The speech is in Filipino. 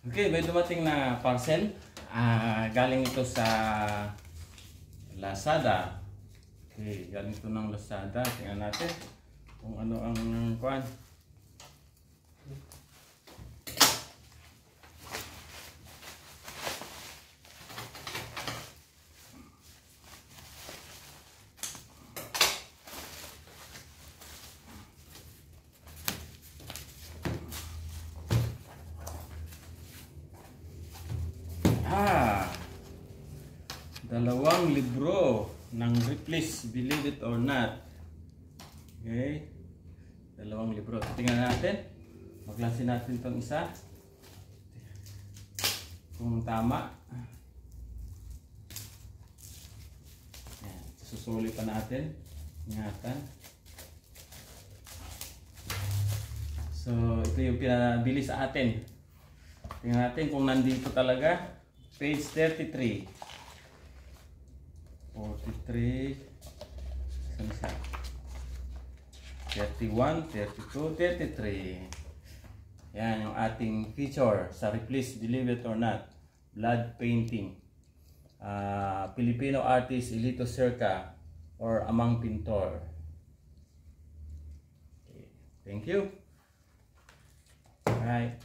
Okay, may dumating na parcel. Galing ito sa Lazada. Okay, galing ito ng Lazada. Tingnan natin kung ano ang kuan. Dalawang libro ng Ripley's Believe It or Not. Okay. Dalawang libro. Tingnan natin. Maglasin natin itong isa. Kung tama. Ayan. Susuli pa natin. Ingatan. So, ito yung pinabili sa atin. Tingnan natin kung nandito talaga. Page 33. 43, 31, 32, 33. Yan yung ating feature sa Ripley's Believe It or Not, blood painting. Filipino artist Elito Cerca or Amang Pintor. Okay. Thank you. Alright.